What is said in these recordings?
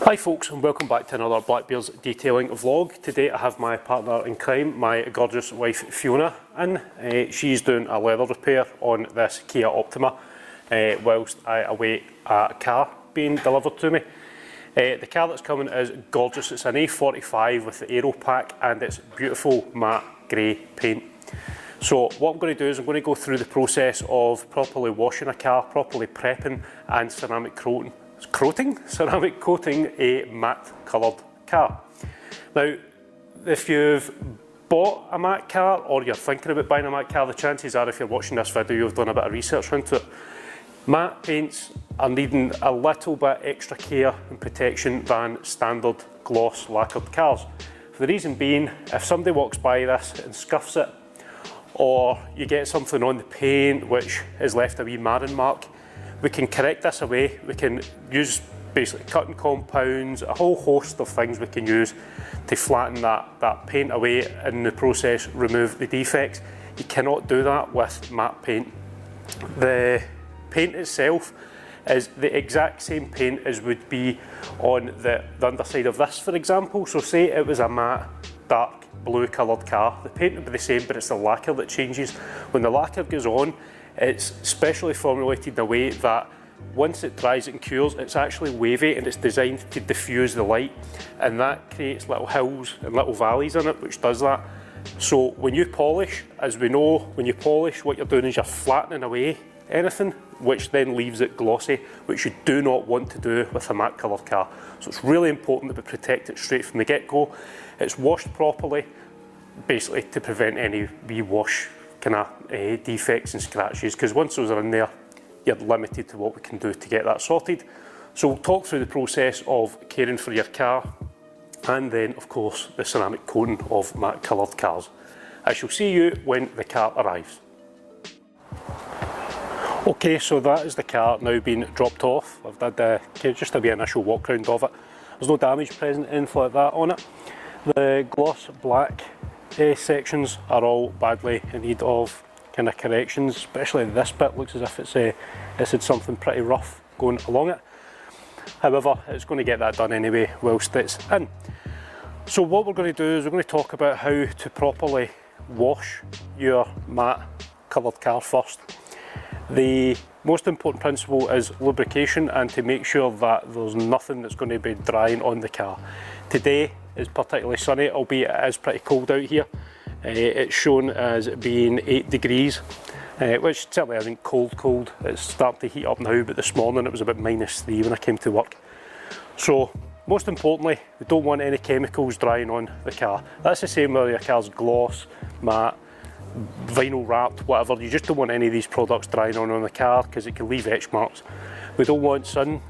Hi folks, and welcome back to another Blackbeard's detailing vlog. Today I have my partner in crime, my gorgeous wife Fiona, in. She's doing a leather repair on this Kia Optima whilst I await a car being delivered to me. The car that's coming is gorgeous. It's an A45 with the aero pack and it's beautiful matte grey paint. So what I'm going to do is I'm going to go through the process of properly washing a car, properly prepping and ceramic coating a matte coloured car. Now, if you've bought a matte car or you're thinking about buying a matte car, the chances are if you're watching this video you've done a bit of research into it. Matte paints are needing a little bit extra care and protection than standard gloss lacquered cars. For the reason being, if somebody walks by this and scuffs it, or you get something on the paint which has left a wee marring mark, we can correct this away. We can use basically cutting compounds, a whole host of things we can use to flatten that paint away and in the process remove the defects. You cannot do that with matte paint. The paint itself is the exact same paint as would be on the underside of this, for example. So say it was a matte dark blue coloured car, the paint would be the same, but it's the lacquer that changes. When the lacquer goes on, it's specially formulated in a way that once it dries and cures, it's actually wavy and it's designed to diffuse the light, and that creates little hills and little valleys in it, which does that. So when you polish, as we know, when you polish, what you're doing is you're flattening away anything, which then leaves it glossy, which you do not want to do with a matte coloured car. So it's really important that we protect it straight from the get-go. It's washed properly, basically to prevent any rewash kind of defects and scratches, because once those are in there, you're limited to what we can do to get that sorted. So we'll talk through the process of caring for your car, and then of course the ceramic coating of matte coloured cars. I shall see you when the car arrives. Okay, so that is the car now being dropped off. I've done just a wee initial walk round of it. There's no damage present, anything like that on it. The gloss black sections are all badly in need of kind of corrections, especially this bit looks as if it's had something pretty rough going along it. However, it's going to get that done anyway whilst it's in. So what we're going to do is we're going to talk about how to properly wash your matte coloured car first. The most important principle is lubrication, and to make sure that there's nothing that's going to be drying on the car. Today is particularly sunny, albeit it is pretty cold out here. It's shown as being 8 degrees, which certainly isn't cold. It's starting to heat up now, but this morning it was about -3 when I came to work. So most importantly, we don't want any chemicals drying on the car. That's the same whether your car's gloss, matte, vinyl wrapped, whatever. You just don't want any of these products drying on the car because it can leave etch marks. We don't want sun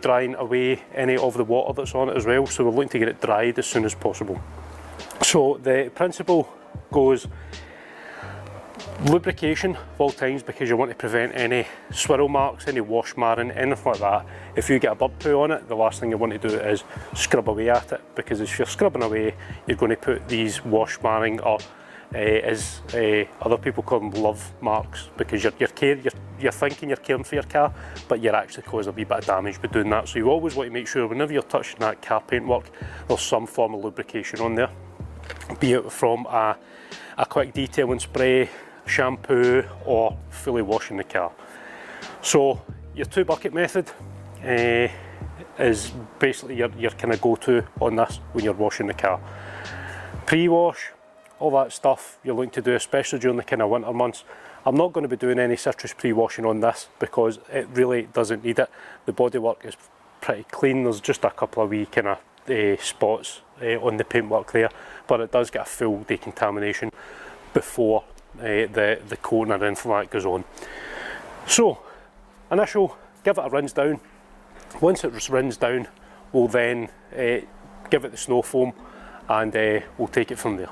drying away any of the water that's on it as well, so we're looking to get it dried as soon as possible. So the principle goes lubrication of all times, because you want to prevent any swirl marks, any wash marring, anything like that. If you get a bird poo on it, the last thing you want to do is scrub away at it, because if you're scrubbing away, you're going to put these wash marring, or as other people call them, love marks, because you're thinking you're caring for your car, but you're actually causing a wee bit of damage by doing that. So you always want to make sure whenever you're touching that car paint work, there's some form of lubrication on there, be it from a quick detailing spray, shampoo, or fully washing the car. So your 2 bucket method is basically your kind of go-to on this when you're washing the car. Pre-wash, all that stuff you're looking to do, especially during the kind of winter months. I'm not going to be doing any citrus pre-washing on this because it really doesn't need it. The bodywork is pretty clean. There's just a couple of wee kind of spots on the paintwork there, but it does get a full decontamination before the coating or anything like that goes on. So initial, give it a rinse down. Once it's rinsed down, we'll then give it the snow foam, and we'll take it from there.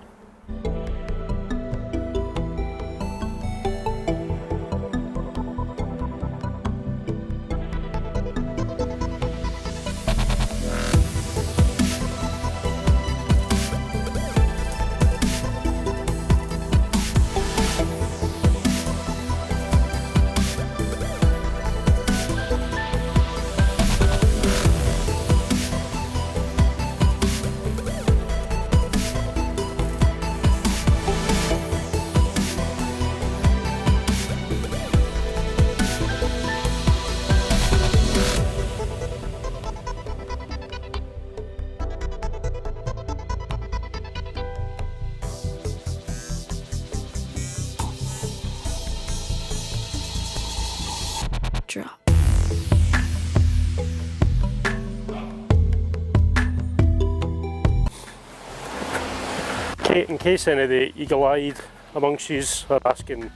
In case any of the eagle-eyed amongst you are asking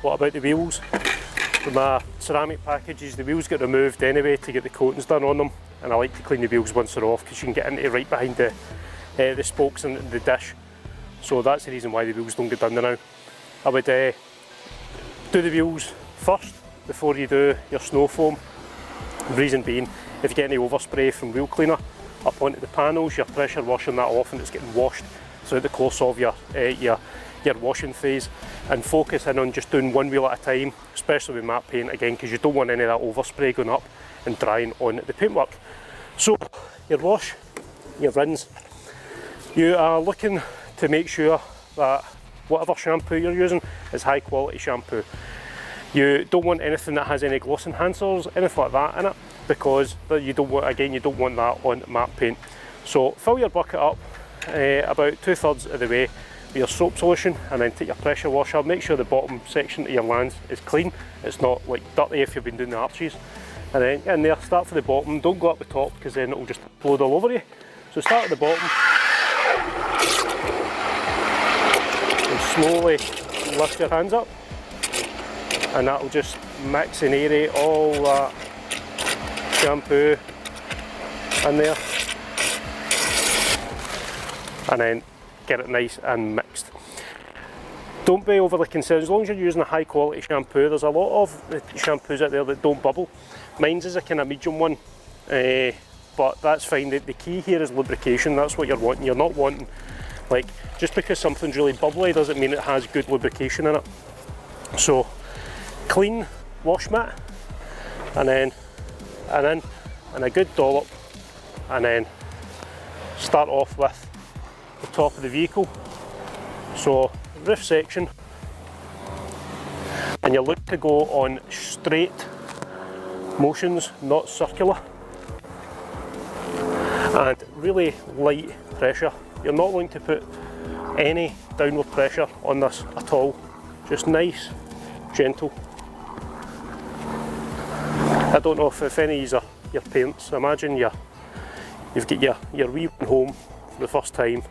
what about the wheels, with my ceramic packages the wheels get removed anyway to get the coatings done on them, and I like to clean the wheels once they're off because you can get into right behind the spokes and the dish, so that's the reason why the wheels don't get done now. I would do the wheels first before you do your snow foam. The reason being, if you get any overspray from wheel cleaner up onto the panels, you're pressure washing that off and it's getting washed throughout the course of your washing phase. And focus in on just doing one wheel at a time, especially with matte paint again, because you don't want any of that overspray going up and drying on the paintwork. So your wash, your rinse, you are looking to make sure that whatever shampoo you're using is high quality shampoo. You don't want anything that has any gloss enhancers, anything like that in it, because you don't want that on matte paint. So fill your bucket up about 2/3 of the way with your soap solution, and then take your pressure washer. Make sure the bottom section of your lens is clean, it's not like dirty if you've been doing the arches. And then in there, start for the bottom, don't go up the top because then it will just explode all over you. So start at the bottom and slowly lift your hands up, and that will just mix and aerate all that shampoo in there, and then get it nice and mixed. Don't be overly concerned, as long as you're using a high quality shampoo. There's a lot of shampoos out there that don't bubble. Mine's is a kind of medium one, but that's fine. The key here is lubrication. That's what you're wanting. You're not wanting, like, just because something's really bubbly doesn't mean it has good lubrication in it. So clean wash mitt, and then and a good dollop, and then start off with the top of the vehicle, so roof section, and you look to go on straight motions, not circular, and really light pressure. You're not going to put any downward pressure on this at all, just nice, gentle. I don't know if any of these are your parents. Imagine you've got your wee one home for the first time,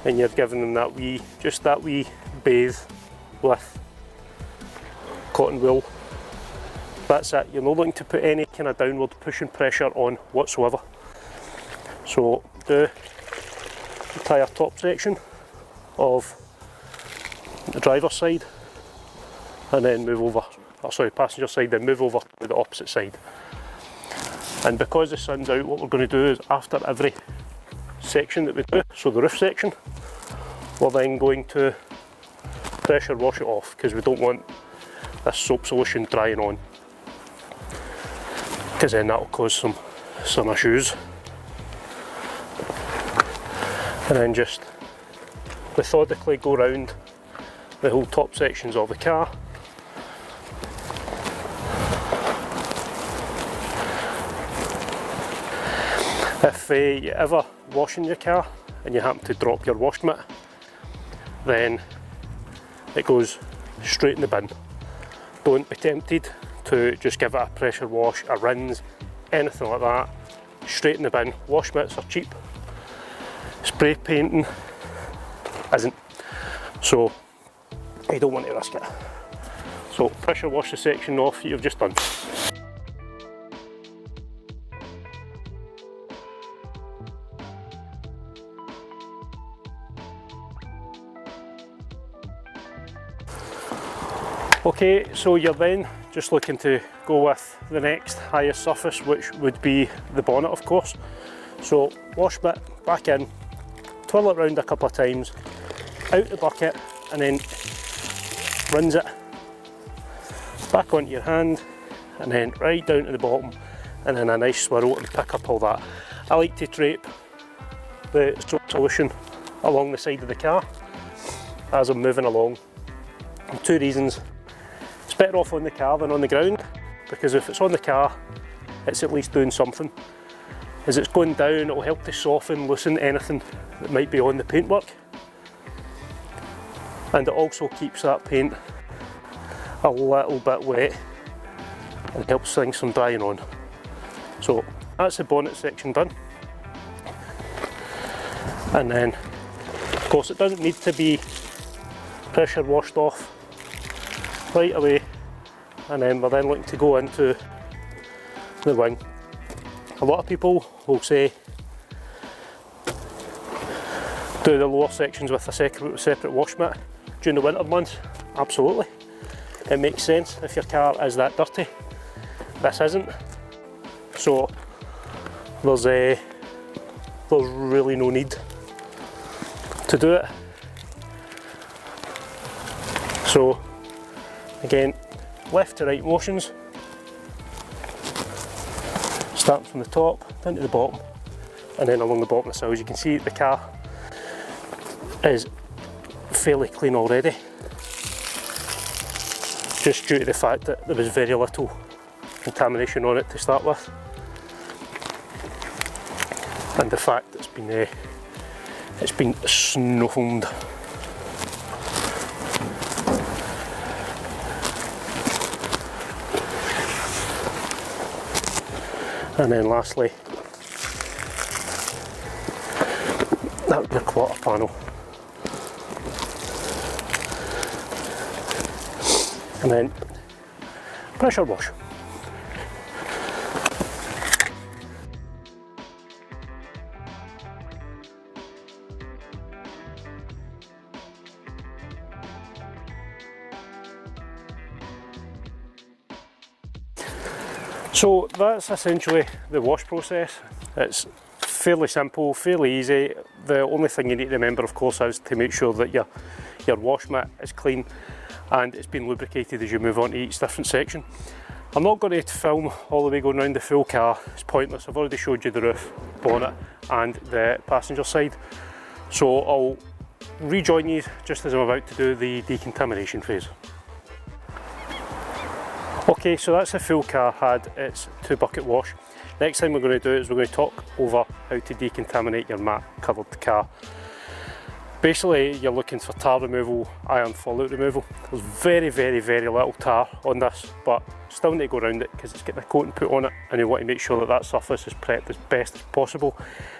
and you're giving them that wee bathe with cotton wool. That's it. You're not looking to put any kind of downward pushing pressure on whatsoever. So do the entire top section of the driver's side, and then move over, passenger side, then move over to the opposite side. And because the sun's out, what we're going to do is after every section that we do, so the roof section, we're then going to pressure wash it off, because we don't want this soap solution drying on, because then that will cause some issues. And then just methodically go around the whole top sections of the car. If you're ever washing your car and you happen to drop your wash mitt, then it goes straight in the bin. Don't be tempted to just give it a pressure wash, a rinse, anything like that. Straight in the bin. Wash mitts are cheap. Spray painting isn't. So you don't want to risk it. So pressure wash the section off that you've just done. Okay, so you're then just looking to go with the next highest surface, which would be the bonnet, of course. So wash mitt back in, twirl it round a couple of times, out the bucket, and then rinse it back onto your hand, and then right down to the bottom, and then a nice swirl and pick up all that. I like to drape the soap solution along the side of the car as I'm moving along. And two reasons. It's better off on the car than on the ground, because if it's on the car, it's at least doing something. As it's going down, it will help to soften, loosen anything that might be on the paintwork. And it also keeps that paint a little bit wet and helps things from drying on. So that's the bonnet section done. And then course it doesn't need to be pressure washed off right away, and then we're then looking to go into the wing. A lot of people will say do the lower sections with a separate wash mitt during the winter months. Absolutely, it makes sense if your car is that dirty. This isn't, so there's really no need to do it. So again, left to right motions, starting from the top down to the bottom and then along the bottom of the sill. As you can see, the car is fairly clean already, just due to the fact that there was very little contamination on it to start with, and the fact that it's been snow foamed. And then lastly, that would be a quarter panel. And then pressure wash. So that's essentially the wash process. It's fairly simple, fairly easy. The only thing you need to remember, of course, is to make sure that your wash mitt is clean and it's been lubricated as you move on to each different section. I'm not going to film all the way going around the full car, it's pointless. I've already showed you the roof, bonnet and the passenger side. So I'll rejoin you just as I'm about to do the decontamination phase. Okay, so that's the full car had its 2 bucket wash. Next thing we're going to do is we're going to talk over how to decontaminate your matte coloured car. Basically, you're looking for tar removal, iron fallout removal. There's very little tar on this, but still need to go around it because it's getting a coating put on it, and you want to make sure that that surface is prepped as best as possible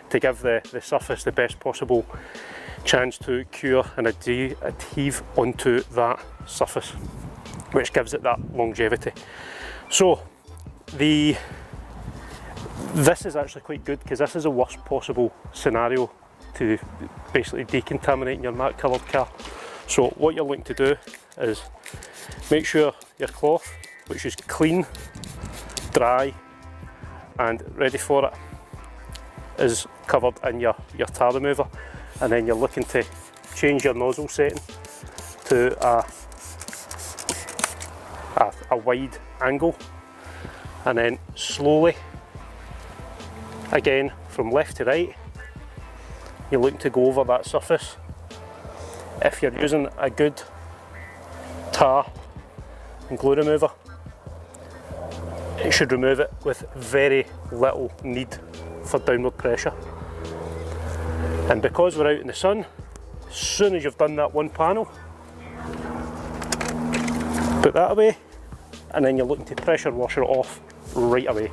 to give the surface the best possible chance to cure and adhere onto that surface, which gives it that longevity. So this is actually quite good because this is the worst possible scenario to basically decontaminate your matte coloured car. So what you're looking to do is make sure your cloth, which is clean, dry and ready for it, is covered in your tar remover, and then you're looking to change your nozzle setting to a wide angle, and then slowly, again from left to right, you're looking to go over that surface. If you're using a good tar and glue remover, it should remove it with very little need for downward pressure. And because we're out in the sun, as soon as you've done that one panel, put that away, and then you're looking to pressure wash it off right away.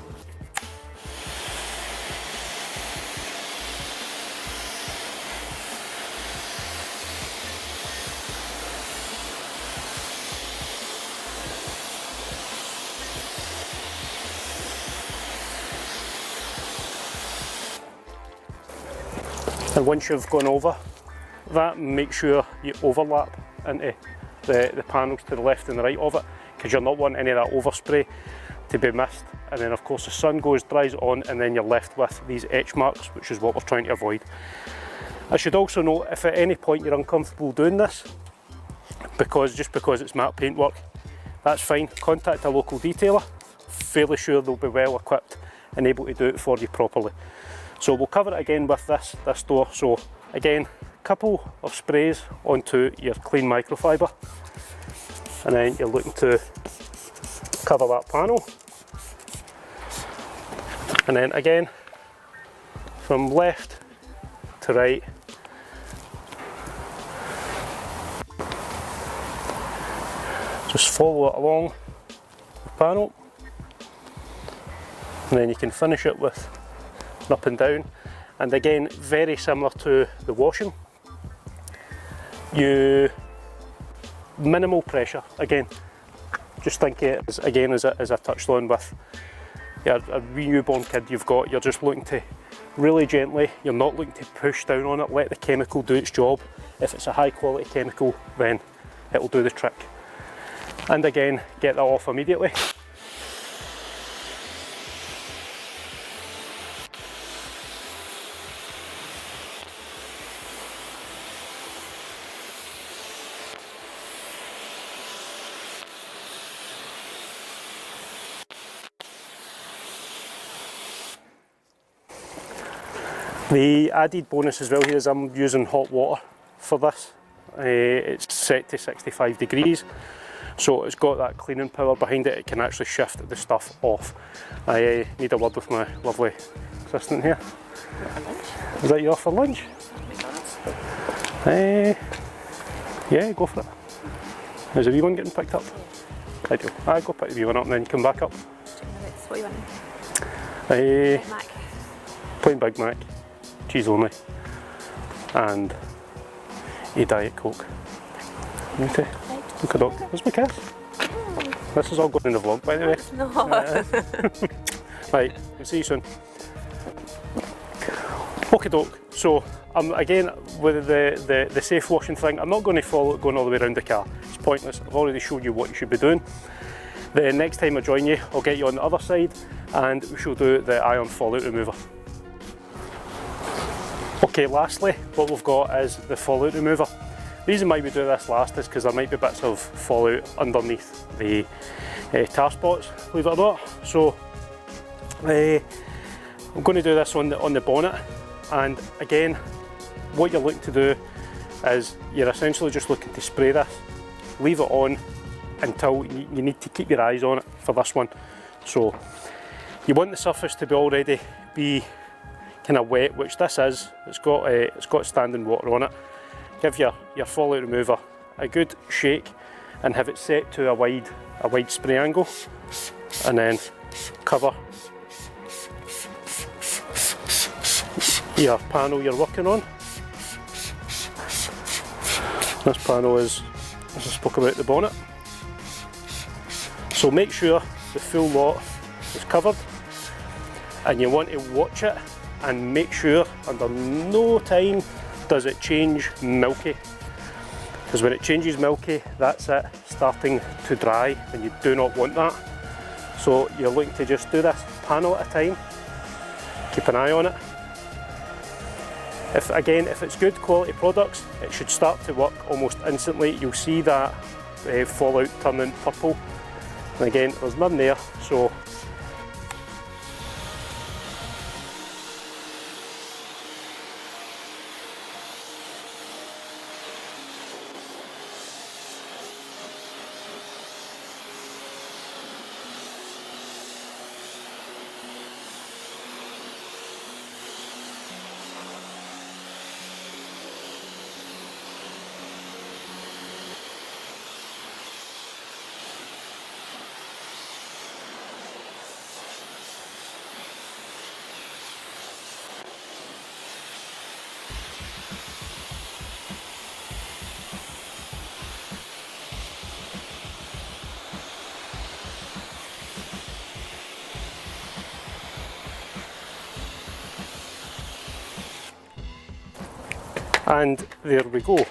And once you've gone over that, make sure you overlap into the panels to the left and the right of it, because you're not wanting any of that overspray to be missed. And then of course the sun goes, dries it on, and then you're left with these etch marks, which is what we're trying to avoid. I should also note, if at any point you're uncomfortable doing this, just because it's matte paintwork, that's fine. Contact a local detailer. Fairly sure they'll be well equipped and able to do it for you properly. So we'll cover it again with this door. So again, a couple of sprays onto your clean microfiber, and then you're looking to cover that panel. And then again, from left to right, just follow it along the panel, and then you can finish it with up and down. And again, very similar to the washing, minimal pressure again. Just think it as, again, as I touched on with a wee newborn kid you've got. You're just looking to really gently, you're not looking to push down on it, let the chemical do its job. If it's a high quality chemical, then it'll do the trick. And again, get that off immediately. The added bonus as well here is I'm using hot water for this. It's set to 65 degrees, so it's got that cleaning power behind it. It can actually shift the stuff off. I need a word with my lovely assistant here. Is that you off for lunch? Yeah, go for it. Is the wee one getting picked up? I do. I go pick the wee one up and then come back up. What do you want? Mac. Plain Big Mac. Cheese only, and a Diet Coke. Okay, look at that. There's my kiss. This is all going in the vlog, by the way. No. Right, we'll see you soon. Okie doke. So, again, with the safe washing thing, I'm not going to follow it going all the way around the car. It's pointless. I've already showed you what you should be doing. The next time I join you, I'll get you on the other side, and we shall do the iron fallout remover. Okay, lastly, what we've got is the fallout remover. The reason why we do this last is because there might be bits of fallout underneath the tar spots, believe it or not. So I'm going to do this on the bonnet, and again, what you're looking to do is you're essentially just looking to spray this, leave it on until you need to keep your eyes on it for this one. So you want the surface to be already be kind of wet, which this is. It's got standing water on it. Give your fallout remover a good shake and have it set to a wide spray angle, and then cover your panel you're working on. This panel is, as I spoke about, the bonnet. So make sure the full lot is covered, and you want to watch it and make sure under no time does it change milky, because when it changes milky, that's it starting to dry, and you do not want that. So you're looking to just do this panel at a time, keep an eye on it. If it's good quality products, it should start to work almost instantly. You'll see that fallout turning purple, and again, there's none there, so and there we go.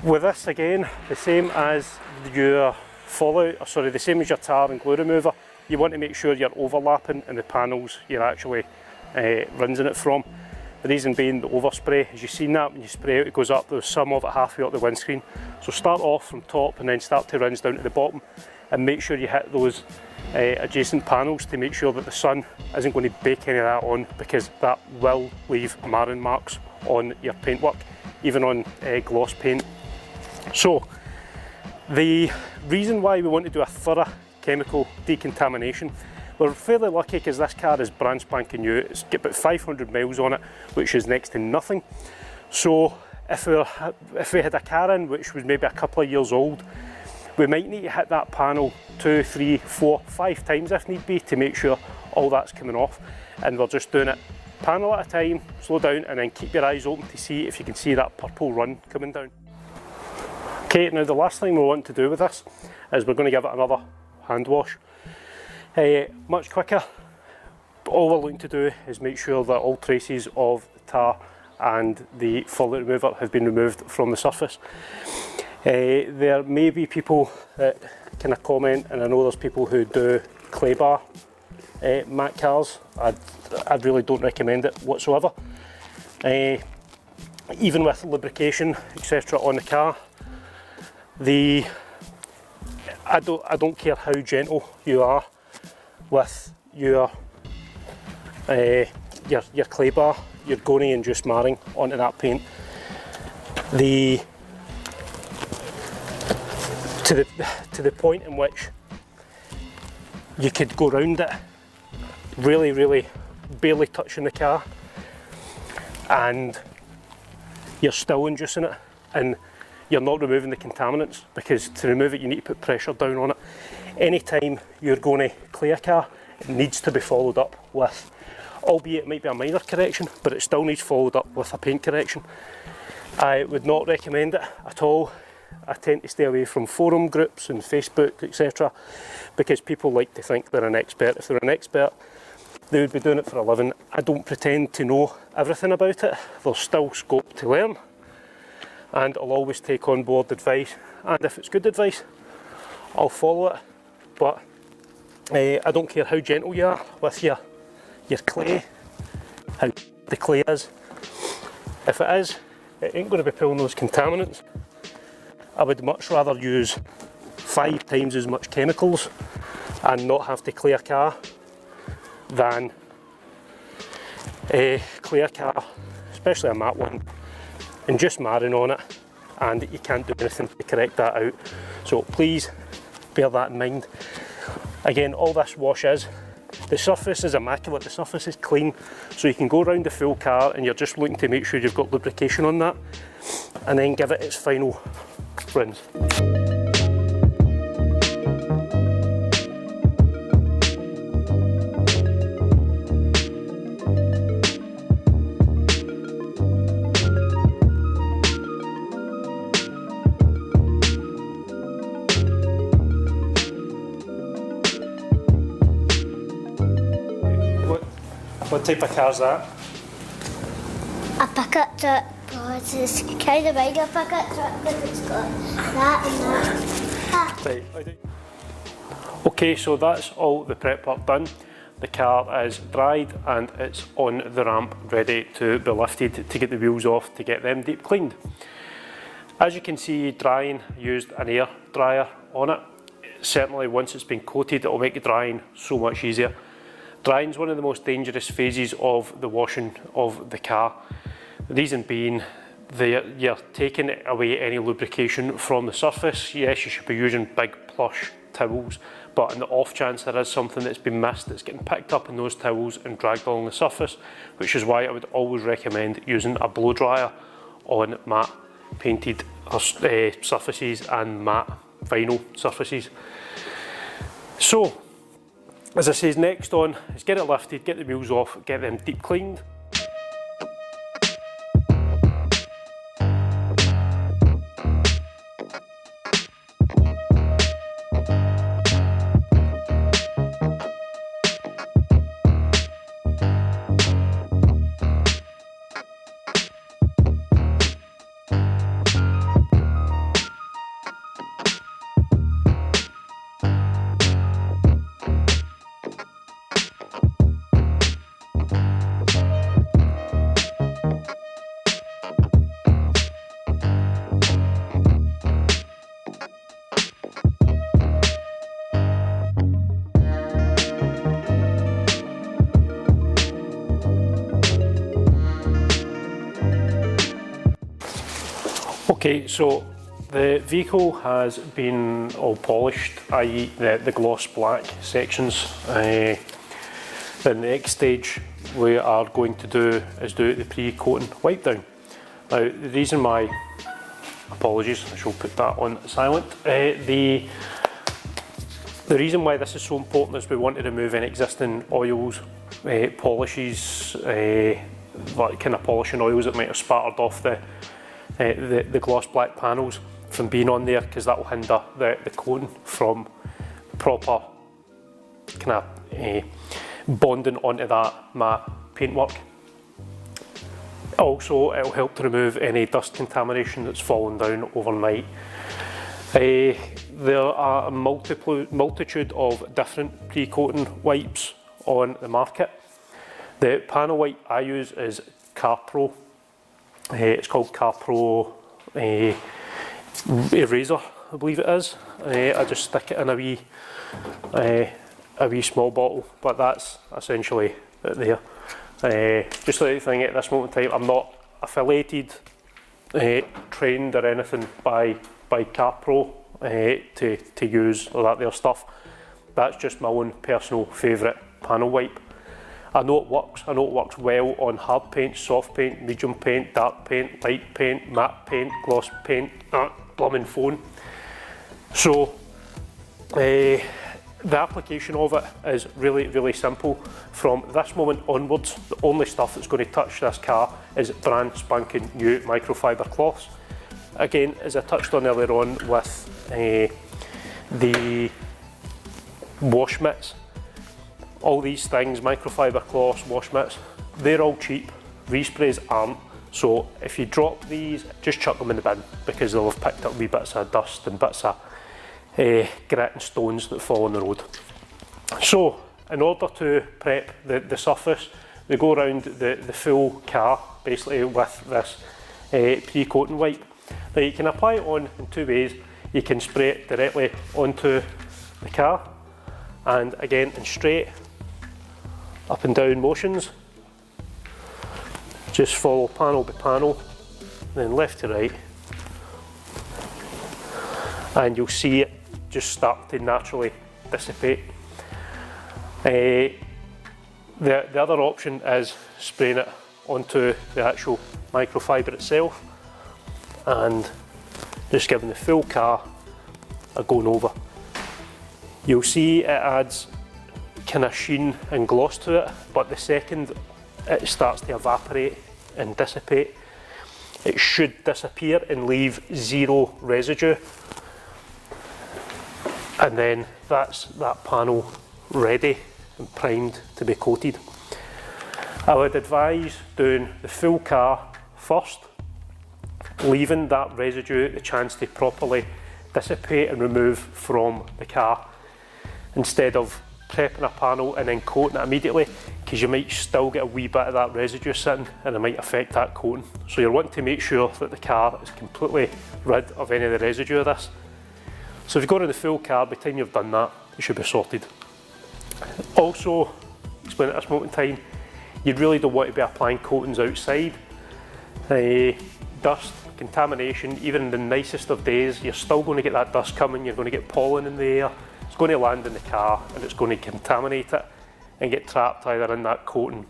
With this again, the same as your fallout, the same as your tar and glue remover, you want to make sure you're overlapping in the panels you're actually rinsing it from. The reason being the overspray, as you've seen that when you spray out, it goes up, there's some of it halfway up the windscreen. So start off from top and then start to rinse down to the bottom, and make sure you hit those adjacent panels to make sure that the sun isn't going to bake any of that on, because that will leave marring marks on your paintwork, even on gloss paint. So the reason why we want to do a thorough chemical decontamination, we're fairly lucky because this car is brand spanking new. It's got about 500 miles on it, which is next to nothing. So if we had a car in which was maybe a couple of years old, we might need to hit that panel 2, 3, 4, 5 times if need be to make sure all that's coming off. And we're just doing it panel at a time, slow down, and then keep your eyes open to see if you can see that purple run coming down. Okay, now the last thing we want to do with this is we're going to give it another hand wash. Much quicker. All we're looking to do is make sure that all traces of the tar and the fillet remover have been removed from the surface. There may be people that kind of comment, and I know there's people who do clay bar matte cars. I really don't recommend it whatsoever. Even with lubrication, etc. on the car, I don't care how gentle you are with your clay bar, you're going to induce marring onto that paint. To the point in which you could go round it, really barely touching the car, and you're still inducing it, and you're not removing the contaminants, because to remove it you need to put pressure down on it. Anytime you're going to clay a car, it needs to be followed up with, albeit it might be a minor correction, but it still needs followed up with a paint correction. I would not recommend it at all. I tend to stay away from forum groups and Facebook, etc., because people like to think they're an expert. If they're an expert, they would be doing it for a living. I don't pretend to know everything about it. There's still scope to learn, and I'll always take on board advice, and if it's good advice, I'll follow it. But I don't care how gentle you are with your clay, how the clay is. If it is, it ain't going to be pulling those contaminants. I would much rather use 5 times as much chemicals and not have to clay a car than clay a car, especially a matte one, and just marring on it, and you can't do anything to correct that out. So please bear that in mind. Again, all this wash is, the surface is immaculate, the surface is clean, so you can go around the full car and you're just looking to make sure you've got lubrication on that, and then give it its final rinse. What type of car is that? A pickup truck, but it's kind of big a pickup truck, but it's got that and that. Right. Okay, so that's all the prep work done. The car is dried and it's on the ramp ready to be lifted to get the wheels off, to get them deep cleaned. As you can see, drying used an air dryer on it. Certainly once it's been coated, it will make the drying so much easier. Drying is one of the most dangerous phases of the washing of the car. The reason being, you're taking away any lubrication from the surface. Yes, you should be using big plush towels, but in the off chance there is something that's been missed, it's getting picked up in those towels and dragged along the surface, which is why I would always recommend using a blow dryer on matte painted surfaces and matte vinyl surfaces. So, as I says, next on is get it lifted, get the wheels off, get them deep cleaned. Okay, so the vehicle has been all polished, i.e. the gloss black sections. The next stage we are going to do is do the pre-coating wipe down. Now the reason why, apologies, I shall put that on silent. The reason why this is so important is we want to remove any existing oils, polishes, like kind of polishing oils that might have spattered off the gloss black panels from being on there, because that will hinder the coating from proper kind of bonding onto that matte paintwork. Also, it will help to remove any dust contamination that's fallen down overnight. There are a multitude of different pre-coating wipes on the market. The panel wipe I use is CarPro. It's called CarPro Eraser, I believe it is. I just stick it in a wee small bottle, but that's essentially it there. Just like the thing at this moment in time, I'm not affiliated, trained or anything by CarPro to use all that there stuff. That's just my own personal favourite panel wipe. I know it works. I know it works well on hard paint, soft paint, medium paint, dark paint, light paint, matte paint, gloss paint, blooming phone. So the application of it is really, really simple. From this moment onwards, the only stuff that's going to touch this car is brand spanking new microfiber cloths. Again, as I touched on earlier on with the wash mitts, all these things, microfiber cloths, wash mitts, they're all cheap, resprays aren't. So if you drop these, just chuck them in the bin, because they'll have picked up wee bits of dust and bits of grit and stones that fall on the road. So in order to prep the surface, we go around the full car basically with this pre-coating wipe. Now you can apply it on in two ways. You can spray it directly onto the car, and again in straight up and down motions. Just follow panel by panel, then left to right, and you'll see it just start to naturally dissipate. The other option is spraying it onto the actual microfiber itself and just giving the full car a going over. You'll see it adds kind of sheen and gloss to it, but the second it starts to evaporate and dissipate, it should disappear and leave zero residue, and then that's that panel ready and primed to be coated. I would advise doing the full car first, leaving that residue the chance to properly dissipate and remove from the car, instead of prepping a panel and then coating it immediately, because you might still get a wee bit of that residue sitting and it might affect that coating. So you're wanting to make sure that the car is completely rid of any of the residue of this. So if you go to the full car, by the time you've done that, it should be sorted. Also, explain at this moment in time, you really don't want to be applying coatings outside. Dust, contamination, even in the nicest of days, you're still going to get that dust coming, you're going to get pollen in the air, it's going to land in the car and it's going to contaminate it and get trapped either in that coating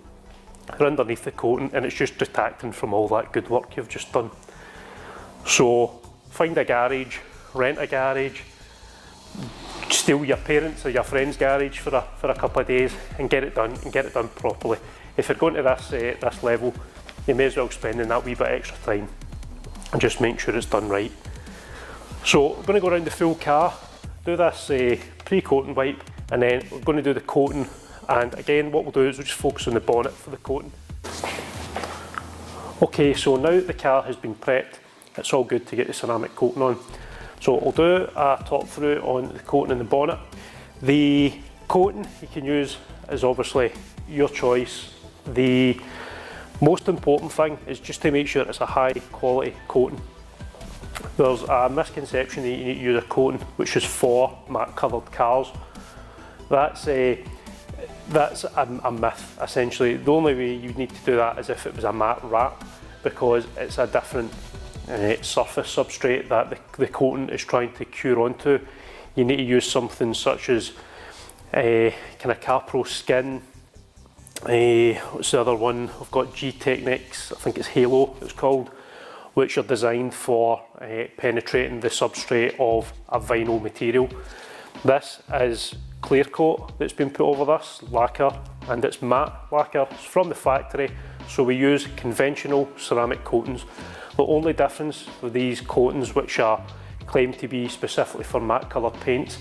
or underneath the coating, and it's just detracting from all that good work you've just done. So find a garage, rent a garage, steal your parents' or your friend's garage for a couple of days and get it done, and get it done properly. If you're going to this level, you may as well spend that wee bit extra time and just make sure it's done right. So we're going to go around the full car, do this pre-coating wipe, and then we're going to do the coating. And again, what we'll do is we'll just focus on the bonnet for the coating. Okay, so now that the car has been prepped, it's all good to get the ceramic coating on. So we'll do a top through on the coating in the bonnet. The coating you can use is obviously your choice. The most important thing is just to make sure it's a high quality coating. There's a misconception that you need to use a coating which is for matte covered cars. That's a myth, essentially. The only way you need to do that is if it was a matte wrap, because it's a different surface substrate that the coating is trying to cure onto. You need to use something such as kind of CarPro Skin. What's the other one? I've got G-Technics, I think it's Halo it's called, which are designed for penetrating the substrate of a vinyl material. This is clear coat that's been put over this lacquer, and it's matte lacquer. It's from the factory, so we use conventional ceramic coatings. The only difference with these coatings, which are claimed to be specifically for matte coloured paints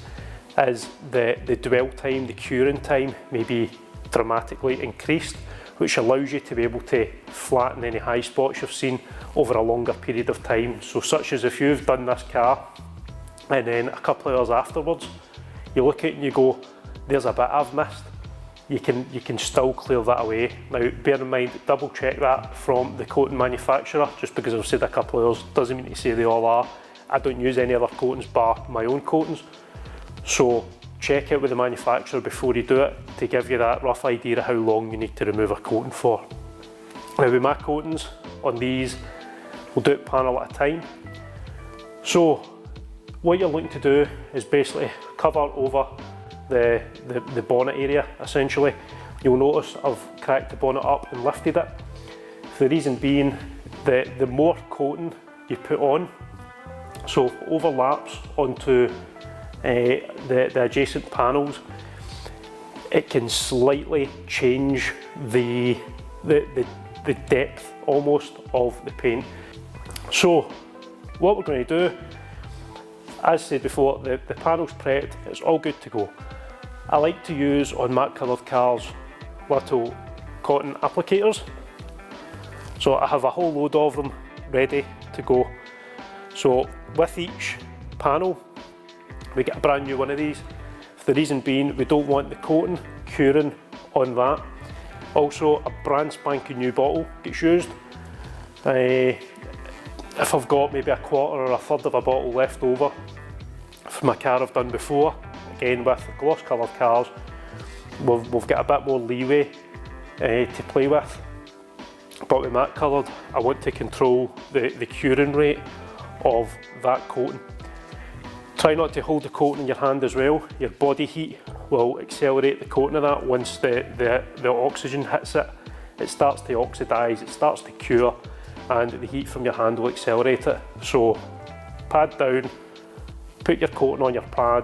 is the dwell time, the curing time may be dramatically increased, which allows you to be able to flatten any high spots you've seen over a longer period of time. So such as if you've done this car and then a couple of hours afterwards, you look at it and you go, there's a bit I've missed. You can still clear that away. Now bear in mind, double check that from the coating manufacturer. Just because I've said a couple of hours doesn't mean to say they all are. I don't use any other coatings bar my own coatings. So check it with the manufacturer before you do it to give you that rough idea of how long you need to remove a coating for. Now with my coatings on these, we'll do it panel at a time. So what you're looking to do is basically cover over the bonnet area essentially. You'll notice I've cracked the bonnet up and lifted it. The reason being that the more coating you put on, so overlaps onto the adjacent panels, it can slightly change the depth almost of the paint. So what we're going to do, as said before, the panel's prepped, it's all good to go. I like to use on matte coloured cars little cotton applicators. So I have a whole load of them ready to go. So with each panel, we get a brand new one of these. The reason being, we don't want the coating curing on that. Also, a brand spanking new bottle gets used. If I've got maybe a quarter or a third of a bottle left over from a car I've done before, again with gloss coloured cars, we've got a bit more leeway to play with. But with matte coloured, I want to control the curing rate of that coating. Try not to hold the coating in your hand as well. Your body heat will accelerate the coating of that. Once the oxygen hits it, it starts to oxidise, it starts to cure, and the heat from your hand will accelerate it. So pad down, put your coating on your pad,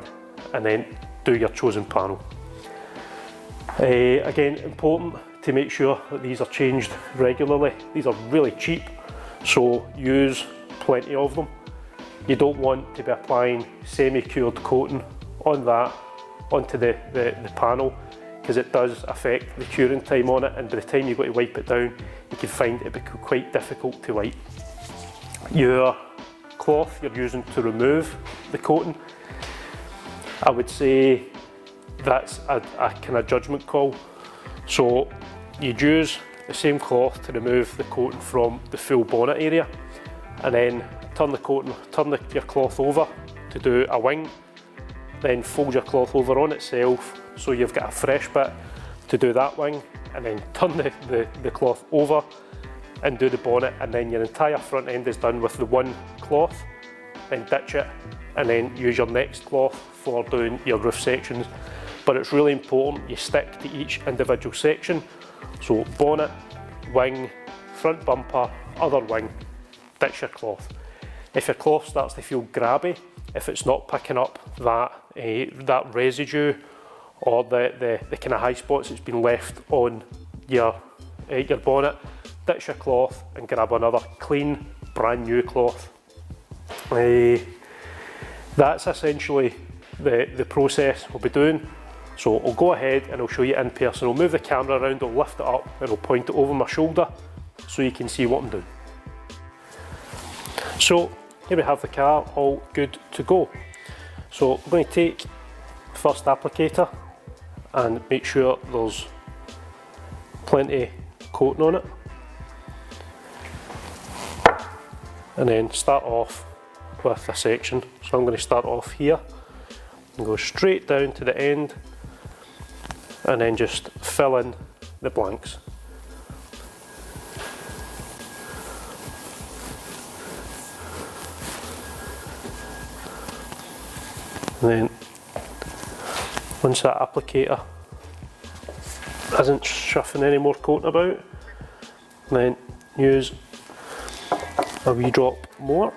and then do your chosen panel. Again, important to make sure that these are changed regularly. These are really cheap, so use plenty of them. You don't want to be applying semi-cured coating on that, onto the panel, because it does affect the curing time on it, and by the time you've got to wipe it down, you can find it become quite difficult to wipe. Your cloth you're using to remove the coating, I would say that's a kind of judgment call. So you'd use the same cloth to remove the coating from the full bonnet area, and then turn your cloth over to do a wing, then fold your cloth over on itself so you've got a fresh bit to do that wing, and then turn the cloth over and do the bonnet, and then your entire front end is done with the one cloth. Then ditch it and then use your next cloth for doing your roof sections. But it's really important you stick to each individual section. So bonnet, wing, front bumper, other wing, ditch your cloth. If your cloth starts to feel grabby, if it's not picking up that residue or the kind of high spots that's been left on your bonnet, ditch your cloth and grab another clean, brand new cloth. That's essentially the process we'll be doing. So I'll go ahead and I'll show you in person. I'll move the camera around, I'll lift it up and I'll point it over my shoulder so you can see what I'm doing. So here we have the car all good to go. So I'm going to take the first applicator and make sure there's plenty coating on it, and then start off with a section. So I'm going to start off here and go straight down to the end, and then just fill in the blanks. And then once that applicator isn't shuffling any more coating about, then use a wee drop more.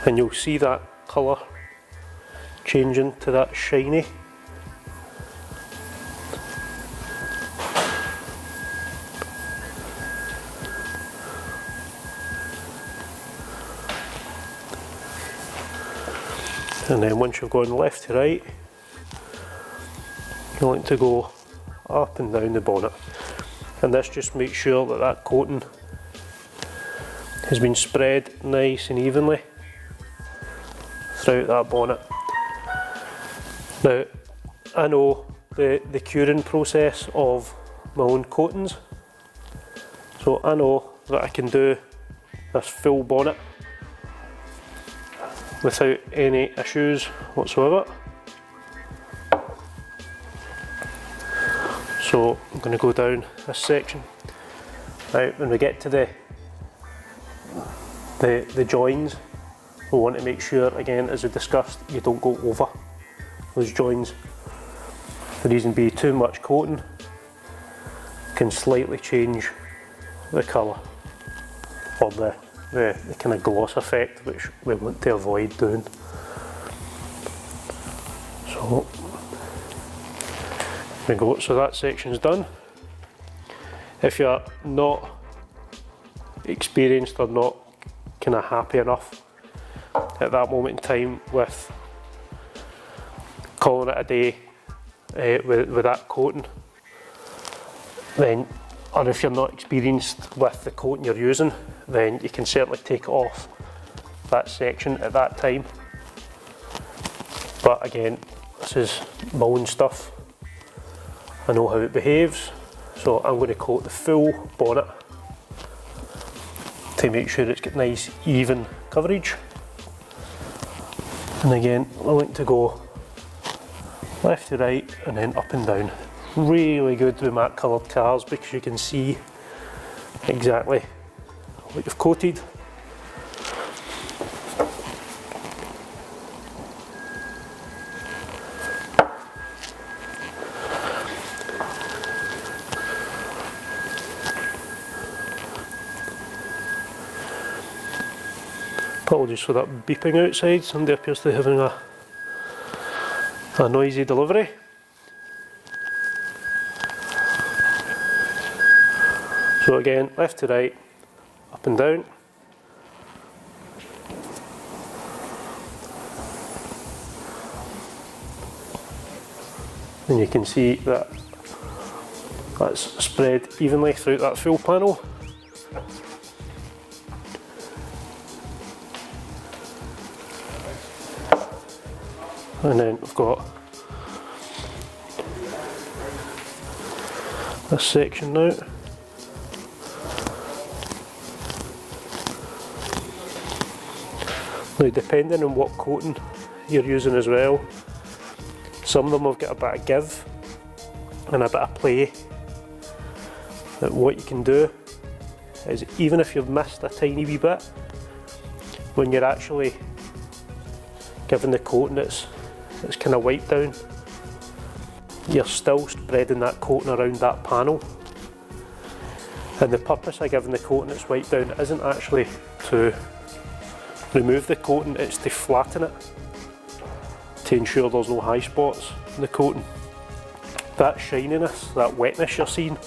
And you'll see that colour changing to that shiny. And then once you've gone left to right, you want to go up and down the bonnet. And this just makes sure that that coating has been spread nice and evenly throughout that bonnet. Now, I know the curing process of my own coatings, so I know that I can do this full bonnet without any issues whatsoever. So I'm going to go down this section. Now when we get to the joins, we want to make sure, again as we discussed, you don't go over those joins. The reason being, too much coating can slightly change the colour or the kind of gloss effect, which we want to avoid doing. So there we go, so that section's done. If you're not experienced or not kind of happy enough at that moment in time with calling it a day with that coating, then, or if you're not experienced with the coating you're using, then you can certainly take it off that section at that time. But again, this is my own stuff. I know how it behaves, so I'm going to coat the full bonnet to make sure it's got nice even coverage. And again, I like to go left to right and then up and down. Really good with matte coloured cars because you can see exactly what you've coated. Apologies for that beeping outside, somebody appears to be having a noisy delivery. So again, left to right, up and down. And you can see that that's spread evenly throughout that full panel. And then we've got this section now. Now, depending on what coating you're using as well, some of them have got a bit of give and a bit of play. But what you can do is, even if you've missed a tiny wee bit, when you're actually giving the coating its kind of wipe down, you're still spreading that coating around that panel. And the purpose of giving the coating its wipe down isn't actually to remove the coating, it's to flatten it, to ensure there's no high spots in the coating. That shininess, that wetness you're seeing,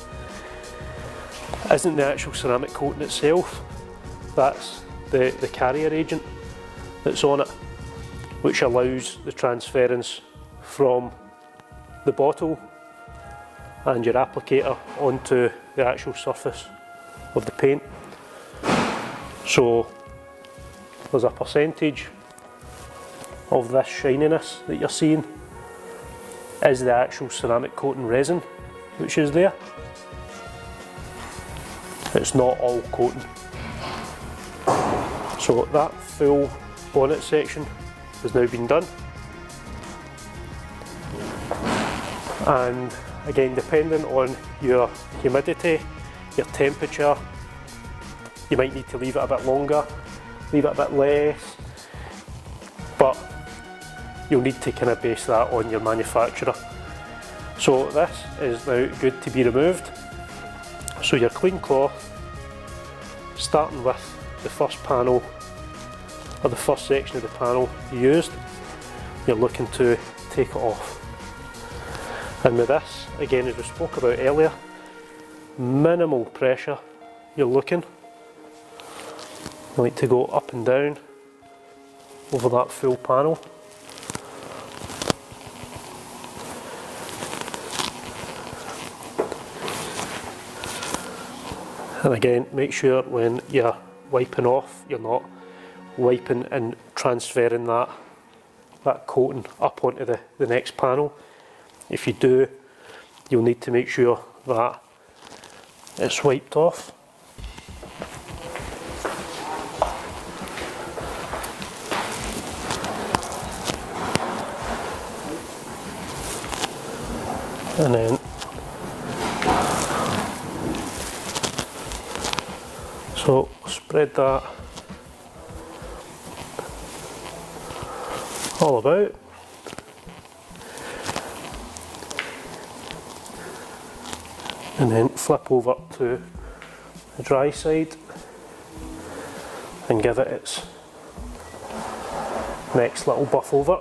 isn't the actual ceramic coating itself, that's the carrier agent that's on it, which allows the transference from the bottle and your applicator onto the actual surface of the paint. So there's a percentage of this shininess that you're seeing is the actual ceramic coating resin which is there. It's not all coating. So that full bonnet section has now been done. And again, depending on your humidity, your temperature, you might need to leave it a bit longer, leave it a bit less, but you'll need to kind of base that on your manufacturer. So this is now good to be removed. So your clean cloth, starting with the first panel, or the first section of the panel you used, you're looking to take it off. And with this, again, as we spoke about earlier, minimal pressure you're looking. You like to go up and down over that full panel. And again, make sure when you're wiping off, you're not wiping and transferring that coating up onto the next panel. If you do, you'll need to make sure that it's wiped off. And then so spread that all about. And then flip over to the dry side and give it its next little buff over.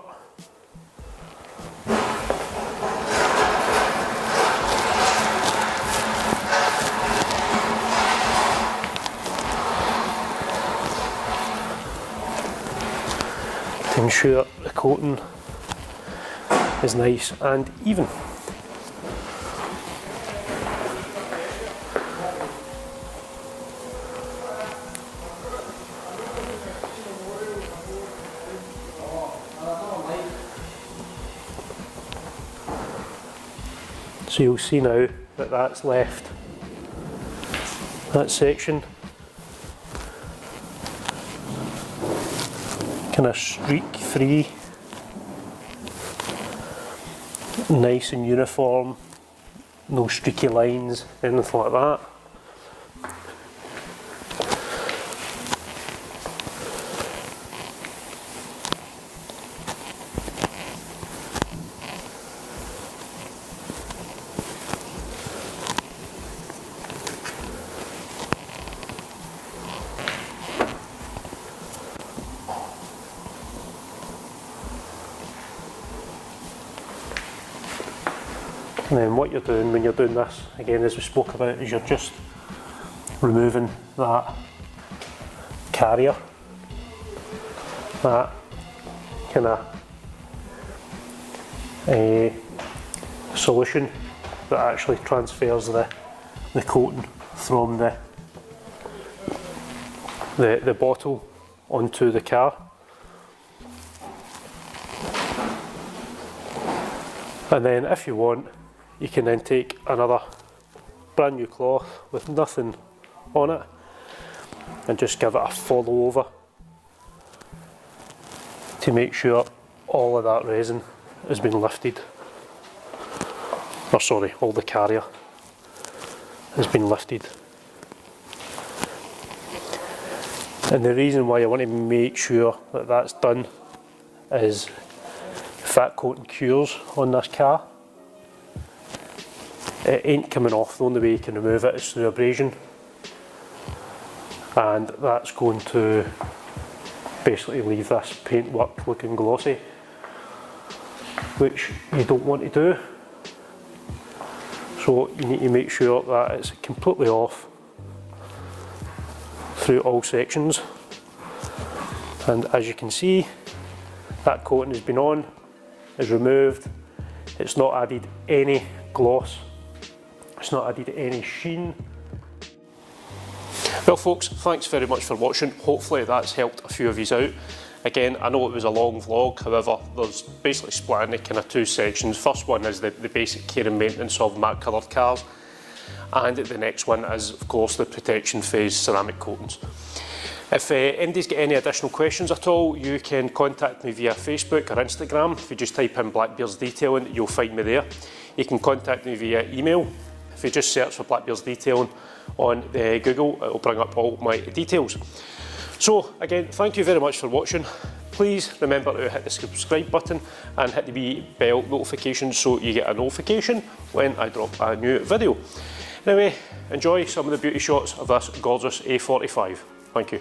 To ensure the coating is nice and even. So you'll see now that that's left that section kind of streak free, nice and uniform, no streaky lines, anything like that. And then what you're doing when you're doing this, again as we spoke about, is you're just removing that carrier, that kind of solution that actually transfers the coating from the bottle onto the car. And then if you want, you can then take another brand new cloth with nothing on it and just give it a follow over to make sure all of that resin has been lifted. Or sorry, all the carrier has been lifted. And the reason why I want to make sure that that's done is fat coating cures on this car. It ain't coming off. The only way you can remove it is through abrasion, and that's going to basically leave this paintwork looking glossy, which you don't want to do. So you need to make sure that it's completely off through all sections. And as you can see, that coating has been on, is removed. It's not added any gloss. It's not added any sheen. Well folks, thanks very much for watching. Hopefully that's helped a few of you out. Again, I know it was a long vlog, however, there's basically split into kind of two sections. First one is the basic care and maintenance of matte coloured cars, and the next one is of course the protection phase ceramic coatings. If anybody's got any additional questions at all, you can contact me via Facebook or Instagram. If you just type in Blackbeard's detailing, you'll find me there. You can contact me via email. If you just search for Blackbeard's detailing on Google, it will bring up all my details. So again, thank you very much for watching. Please remember to hit the subscribe button and hit the wee bell notification so you get a notification when I drop a new video. Anyway, enjoy some of the beauty shots of this gorgeous A45. Thank you.